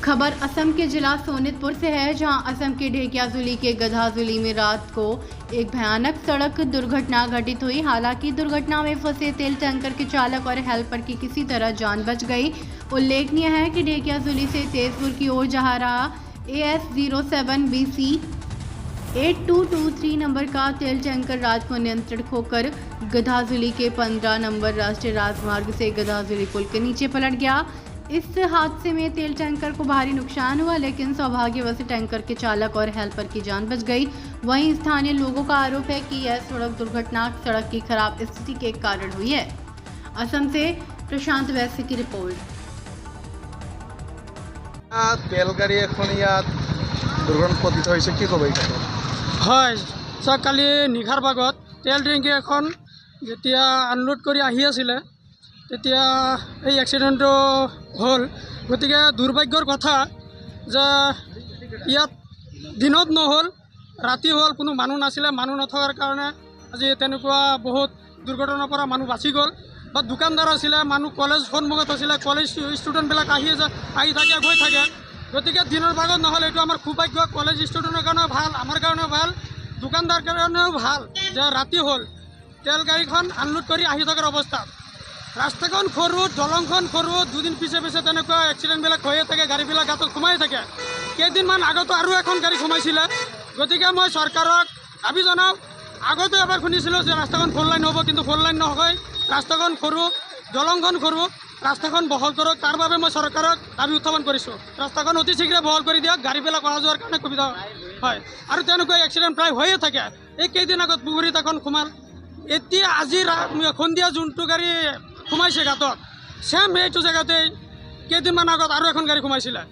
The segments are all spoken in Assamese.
खबर असम के जिला सोनितपुर से है, जहां असम के ढेकियाजुली के गधाजुली में रात को एक भयानक सड़क दुर्घटना घटित हुई। हालांकि दुर्घटना में फंसे तेल टैंकर के चालक और हेल्पर की किसी तरह जान बच गई। उल्लेखनीय है कि ढेकियाजुली से तेजपुर की ओर जा रहा AS07 BC 8223 नंबर का तेल टैंकर रात को नियंत्रण खोकर गधाजुली के 15 नंबर राष्ट्रीय राजमार्ग से गधाजुली पुल के नीचे पलट गया। इस हादसे में तेल टैंकर को भारी नुकसान हुआ, लेकिन सौभाग्यवश टैंकर के चालक और हेल्पर की जान बच गई। वहीं स्थानीय लोगों का आरोप है कि यह सड़क दुर्घटना सड़क की खराब स्थिति के कारण हुई है। असम से प्रशांत वैश्य की रिपोर्ट। তেল গাড়ী এখন ইয়াত দুৰ্ঘটনাত পতিত হৈছে, কি ক'ব এই ক্ষেত্ৰত? হয়, কালি নিশাৰ ভাগত তেল টেংকি এখন যেতিয়া আনলোড কৰি আহি আছিলে তেতিয়া এই এক্সিডেণ্টটো হ'ল। গতিকে দুৰ্ভাগ্যৰ কথা যে ইয়াত দিনত নহ'ল, ৰাতি হ'ল, কোনো মানুহ নাছিলে। মানুহ নথকাৰ কাৰণে আজি তেনেকুৱা বহুত দুৰ্ঘটনাৰ পৰা মানুহ বাচি গ'ল। বা দোকানদাৰ আছিলে, মানুহ কলেজ সন্মুখত আছিলে, কলেজ ষ্টুডেণ্টবিলাক আহি থাকে গৈ থাকে। গতিকে দিনৰ ভাগত নহ'ল, এইটো আমাৰ সৌভাগ্য। কলেজ ষ্টুডেণ্টৰ কাৰণেও ভাল, আমাৰ কাৰণেও ভাল, দোকানদাৰ কাৰণেও ভাল যে ৰাতি হ'ল তেল গাড়ীখন আনলোড কৰি আহি থকাৰ অৱস্থাত। ৰাস্তাখন সৰু, দলংখন সৰু, দুদিন পিছে পিছে তেনেকুৱা এক্সিডেণ্টবিলাক হৈয়ে থাকে, গাড়ীবিলাক গাঁতত সোমাই থাকে। কেইদিনমান আগতো আৰু এখন গাড়ী সোমাইছিলে। গতিকে মই চৰকাৰক দাবী জনাওঁ, আগতে এবাৰ শুনিছিলোঁ যে ৰাস্তাখন ফ'ৰ লাইন হ'ব, কিন্তু ফ'ৰ লাইন নহয়। ৰাস্তাখন সৰু, দলংখন সৰু, ৰাস্তাখন বহল কৰক। তাৰ বাবে মই চৰকাৰক দাবী উত্থাপন কৰিছোঁ, ৰাস্তাখন অতি শীঘ্ৰে বহল কৰি দিয়ক, গাড়ীবিলাক অহা যোৱাৰ কাৰণে সুবিধা হয়। আৰু তেনেকুৱা এক্সিডেণ্ট প্ৰায় হৈয়ে থাকে। এই কেইদিন আগত পুখুৰীত এখন সোমাল, এতিয়া আজি সন্ধিয়া যোনটো গাড়ী সোমাইছে গাঁতত, ছেম এইটো জেগাতেই কেইদিনমান আগত আৰু এখন গাড়ী সোমাইছিলে।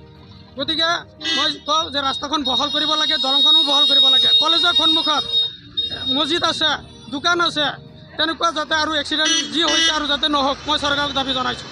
গতিকে মই কওঁ যে ৰাস্তাখন বহল কৰিব লাগে, দলংখনো বহল কৰিব লাগে। কলেজৰ সন্মুখত মছজিদ আছে, দোকান আছে, তেনেকুৱা যাতে আৰু এক্সিডেণ্ট যি হৈছে আৰু যাতে নহওক, মই চৰকাৰক দাবী জনাইছোঁ।